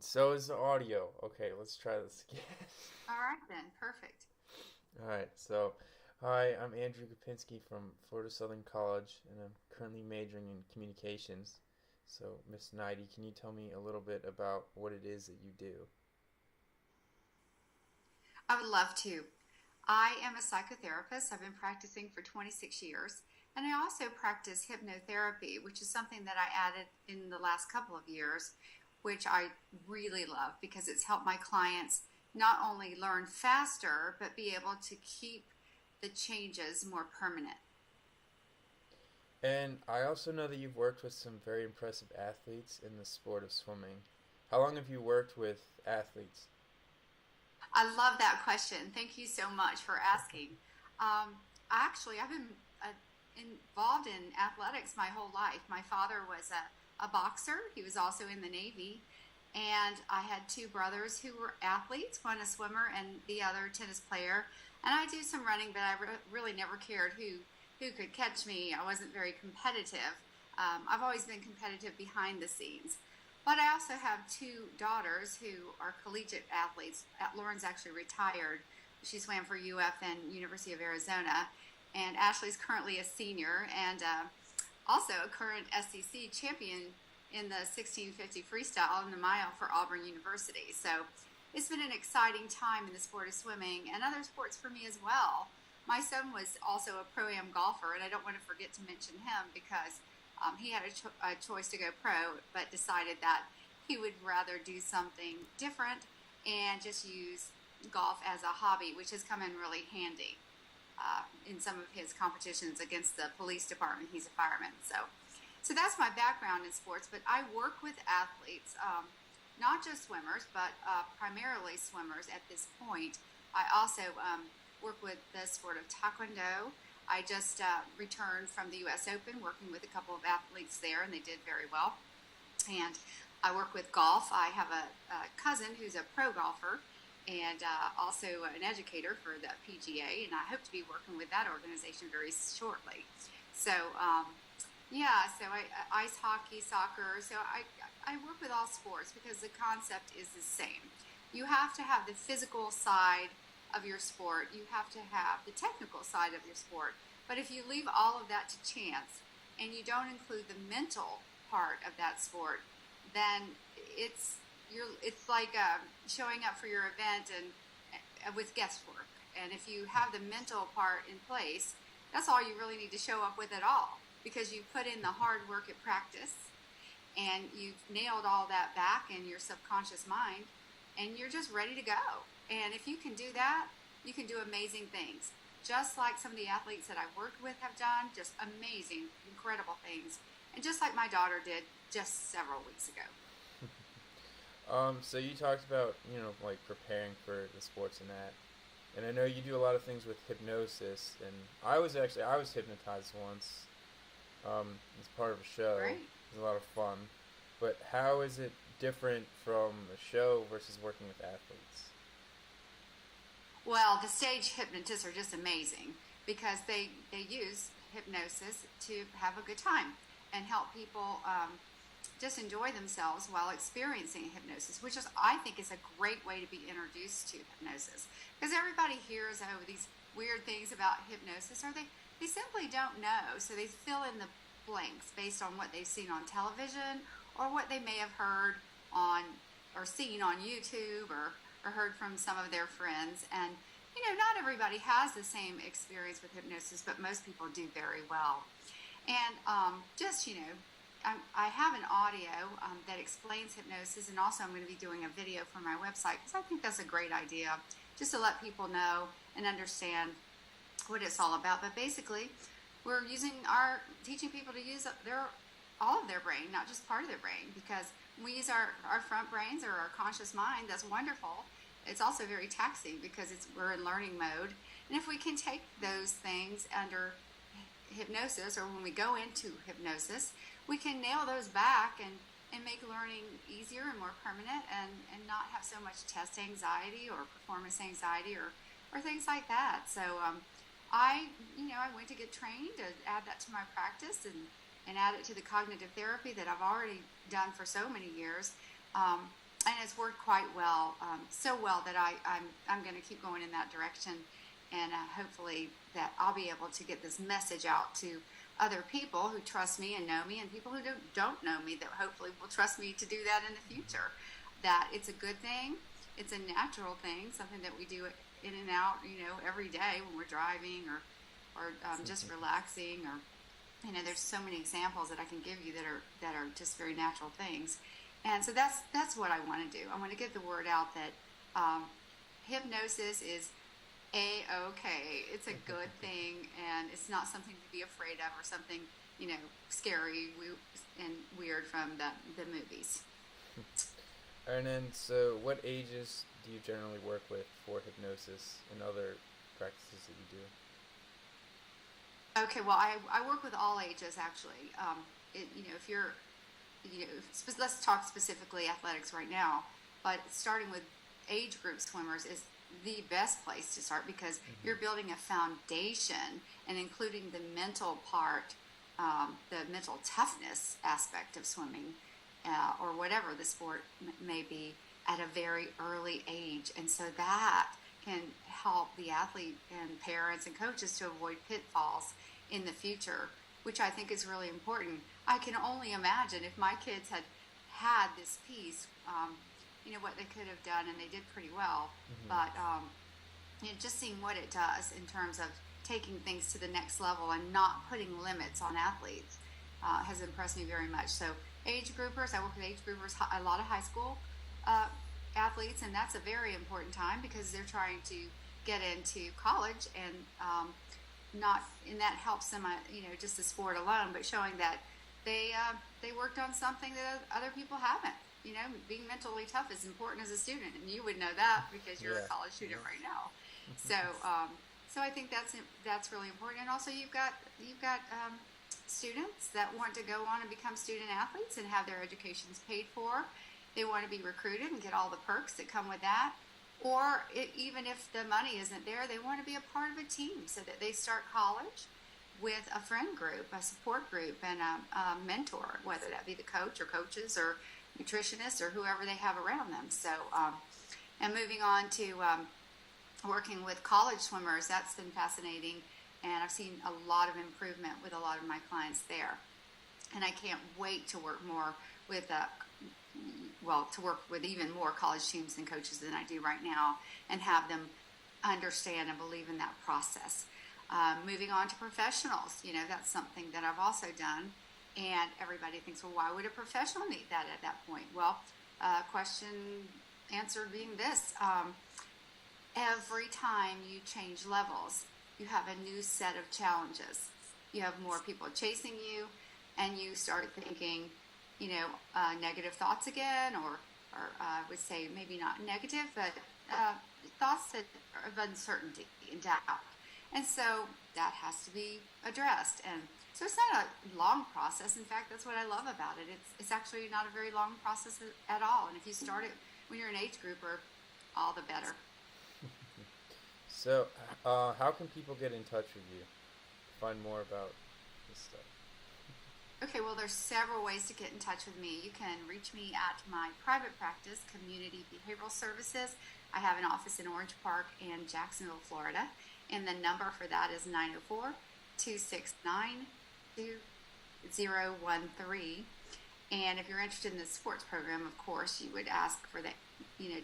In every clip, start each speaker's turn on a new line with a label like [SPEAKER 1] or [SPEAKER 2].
[SPEAKER 1] So is the audio. Okay, let's try this again.
[SPEAKER 2] All right then, perfect.
[SPEAKER 1] All right, so hi, I'm Andrew Kopinski from Florida Southern College, and I'm currently majoring in communications. So, Miss Neidigh, can you tell me a little bit about what it is that you do?
[SPEAKER 2] I would love to. I am a psychotherapist. I've been practicing for 26 years, and I also practice hypnotherapy, which is something that I added in the last couple of years, which I really love because it's helped my clients not only learn faster, but be able to keep the changes more permanent.
[SPEAKER 1] And I also know that you've worked with some very impressive athletes in the sport of swimming. How long have you worked with athletes?
[SPEAKER 2] I love that question. Thank you so much for asking. I've been involved in athletics my whole life. My father was a boxer, he was also in the Navy. And I had two brothers who were athletes, one a swimmer and the other a tennis player. And I do some running, but really never cared who could catch me. I wasn't very competitive. I've always been competitive behind the scenes. But I also have two daughters who are collegiate athletes. Lauren's actually retired. She swam for UF and University of Arizona. And Ashley's currently a senior and also a current SEC champion in the 1650 freestyle in the mile for Auburn University. So it's been an exciting time in the sport of swimming and other sports for me as well. My son was also a pro-am golfer, and I don't want to forget to mention him because he had a choice to go pro, but decided that he would rather do something different and just use golf as a hobby, which has come in really handy in some of his competitions against the police department. He's a fireman, so that's my background in sports. But I work with athletes, not just swimmers, but primarily swimmers at this point. I also work with the sport of taekwondo. I just returned from the U.S. Open working with a couple of athletes there, and they did very well. And I work with golf. I have a cousin who's a pro golfer and also an educator for the PGA, and I hope to be working with that organization very shortly. So, yeah, so ice hockey, soccer. So I work with all sports because the concept is the same. You have to have the physical side of your sport. You have to have the technical side of your sport. But if you leave all of that to chance and you don't include the mental part of that sport, then it's like showing up for your event and with guesswork. And if you have the mental part in place, that's all you really need to show up with at all because you put in the hard work at practice and you've nailed all that back in your subconscious mind and you're just ready to go. And if you can do that, you can do amazing things. Just like some of the athletes that I've worked with have done, just amazing, incredible things. And just like my daughter did just several weeks ago.
[SPEAKER 1] So you talked about, like preparing for the sports and that. And I know you do a lot of things with hypnosis, and I was hypnotized once as part of a show.
[SPEAKER 2] Great.
[SPEAKER 1] It was a lot of fun. But how is it different from a show versus working with athletes?
[SPEAKER 2] Well, the stage hypnotists are just amazing because they use hypnosis to have a good time and help people just enjoy themselves while experiencing hypnosis, which is I think is a great way to be introduced to hypnosis because everybody hears these weird things about hypnosis or they simply don't know, so they fill in the blanks based on what they've seen on television or what they may have heard on or seen on YouTube or heard from some of their friends. And, not everybody has the same experience with hypnosis, but most people do very well. And I have an audio that explains hypnosis, and also I'm going to be doing a video for my website because I think that's a great idea just to let people know and understand what it's all about. But basically, we're teaching people to use all of their brain, not just part of their brain, because when we use our front brains or our conscious mind, that's wonderful. It's also very taxing because we're in learning mode. And if we can take those things under hypnosis or when we go into hypnosis, we can nail those back and make learning easier and more permanent and not have so much test anxiety or performance anxiety or things like that. So I went to get trained to add that to my practice and add it to the cognitive therapy that I've already done for so many years. and it's worked quite well, so well that I'm going to keep going in that direction, and hopefully that I'll be able to get this message out to other people who trust me and know me, and people who don't know me that hopefully will trust me to do that in the future. That it's a good thing, it's a natural thing, something that we do in and out, every day when we're driving or just relaxing, or there's so many examples that I can give you that are just very natural things. And so that's what I want to do. I want to get the word out that hypnosis is A-okay. It's a good thing, and it's not something to be afraid of or something, scary and weird from the movies.
[SPEAKER 1] And then, so what ages do you generally work with for hypnosis and other practices that you do?
[SPEAKER 2] Okay, well, I work with all ages, actually. If you're, let's talk specifically athletics right now, but starting with age group swimmers is the best place to start, because you're building a foundation and including the mental part, the mental toughness aspect of swimming, or whatever the sport may be, at a very early age. And so that can help the athlete and parents and coaches to avoid pitfalls in the future, which I think is really important. I can only imagine if my kids had this piece, what they could have done, and they did pretty well. But just seeing what it does in terms of taking things to the next level and not putting limits on athletes has impressed me very much. So age groupers, I work with age groupers, a lot of high school athletes, and that's a very important time because they're trying to get into college, and that helps them, just the sport alone, but showing that they worked on something that other people haven't. Being mentally tough is important as a student, and you would know that because you're a college student right now. So I think that's really important. And also you've got students that want to go on and become student athletes and have their educations paid for. They want to be recruited and get all the perks that come with that. Or even if the money isn't there, they want to be a part of a team so that they start college with a friend group, a support group, and a mentor, whether that be the coach or coaches or nutritionists or whoever they have around them. So, and moving on to working with college swimmers, that's been fascinating, and I've seen a lot of improvement with a lot of my clients there. And I can't wait to work more with to work with even more college teams and coaches than I do right now, and have them understand and believe in that process. Moving on to professionals, that's something that I've also done, and everybody thinks, well, why would a professional need that at that point? Well, question answered being this: every time you change levels, you have a new set of challenges. You have more people chasing you, and you start thinking, negative thoughts again, or I would say maybe not negative, but thoughts of uncertainty and doubt. And so that has to be addressed. And so it's not a long process. In fact, that's what I love about it. It's actually not a very long process at all. And if you start it when you're an age grouper, all the better.
[SPEAKER 1] So how can people get in touch with you, find more about this stuff?
[SPEAKER 2] Okay, well, there's several ways to get in touch with me. You can reach me at my private practice, Community Behavioral Services. I have an office in Orange Park and Jacksonville, Florida, and the number for that is 904-269-2013. And if you're interested in the sports program, of course, you would ask for the,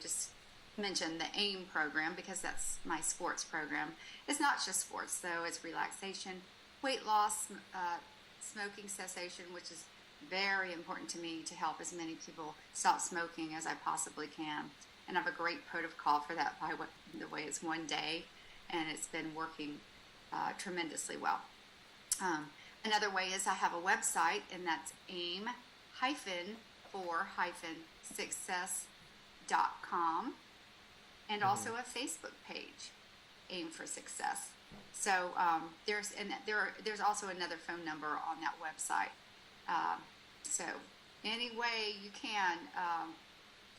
[SPEAKER 2] just mention the AIM program, because that's my sports program. It's not just sports, though. It's relaxation, weight loss, smoking cessation, which is very important to me to help as many people stop smoking as I possibly can. And I have a great protocol for that, by the way it's one day, and it's been working tremendously well. Another way is I have a website, and that's aim-for-success.com, and also a Facebook page, Aim for Success. So there's also another phone number on that website. So any way you can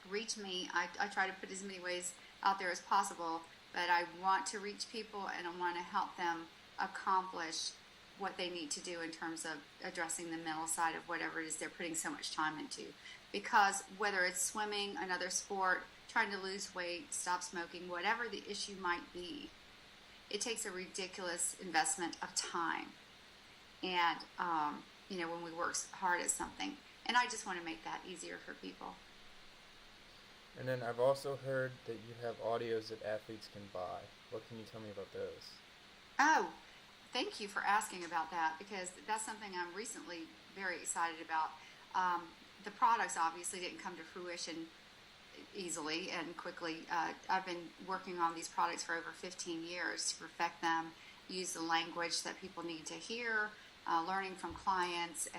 [SPEAKER 2] reach me. I try to put as many ways out there as possible, but I want to reach people, and I want to help them accomplish what they need to do in terms of addressing the mental side of whatever it is they're putting so much time into. Because whether it's swimming, another sport, trying to lose weight, stop smoking, whatever the issue might be, it takes a ridiculous investment of time. And, when we work hard at something. And I just want to make that easier for people.
[SPEAKER 1] And then I've also heard that you have audios that athletes can buy. What can you tell me about those?
[SPEAKER 2] Oh, thank you for asking about that, because that's something I'm recently very excited about. The products obviously didn't come to fruition easily and quickly. I've been working on these products for over 15 years to perfect them, use the language that people need to hear, learning from clients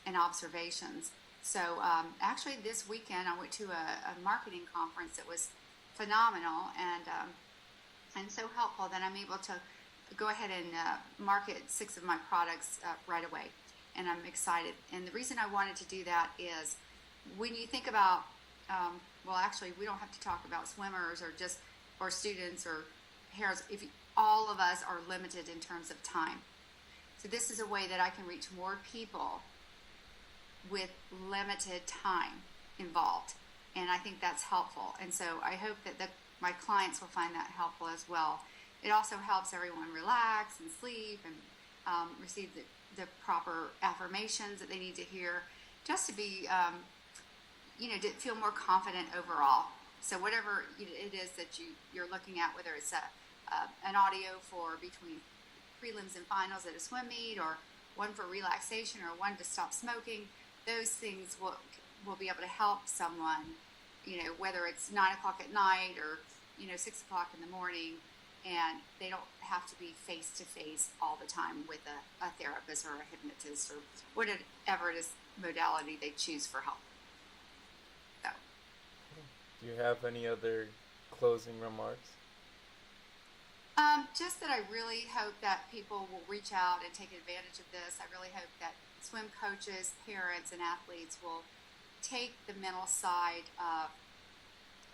[SPEAKER 2] and observations. So actually this weekend I went to a marketing conference that was phenomenal and so helpful that I'm able to go ahead and market 6 of my products right away. And I'm excited. And the reason I wanted to do that is when you think about, actually we don't have to talk about swimmers or students or parents. All of us are limited in terms of time. So this is a way that I can reach more people with limited time involved. And I think that's helpful. And so I hope that my clients will find that helpful as well. It also helps everyone relax and sleep and receive the proper affirmations that they need to hear, just to be, to feel more confident overall. So whatever it is that you're looking at, whether it's an audio for between prelims and finals at a swim meet, or one for relaxation, or one to stop smoking, those things will be able to help someone, whether it's 9 o'clock at night or 6 o'clock in the morning, and they don't have to be face-to-face all the time with a therapist or a hypnotist or whatever it is modality they choose for help. So.
[SPEAKER 1] Do you have any other closing remarks?
[SPEAKER 2] Just that I really hope that people will reach out and take advantage of this. I really hope that swim coaches, parents, and athletes will take the mental side of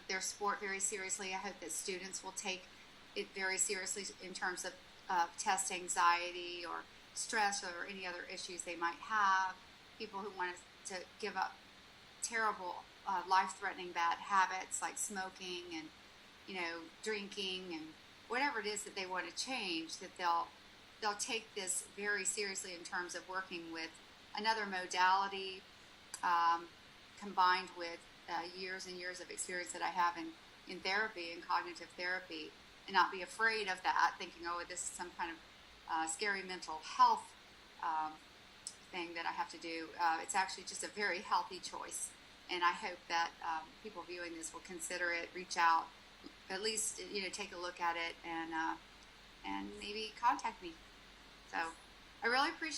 [SPEAKER 2] their sport very seriously. I hope that students will take it very seriously in terms of test anxiety or stress or any other issues they might have. People who want to give up terrible, life-threatening bad habits like smoking and drinking and whatever it is that they want to change, that they'll take this very seriously in terms of working with another modality combined with years and years of experience that I have in therapy and cognitive therapy, and not be afraid of that, thinking, oh, this is some kind of scary mental health thing that I have to do. It's actually just a very healthy choice, and I hope that people viewing this will consider it, reach out, at least take a look at it, and maybe contact me. So I really appreciate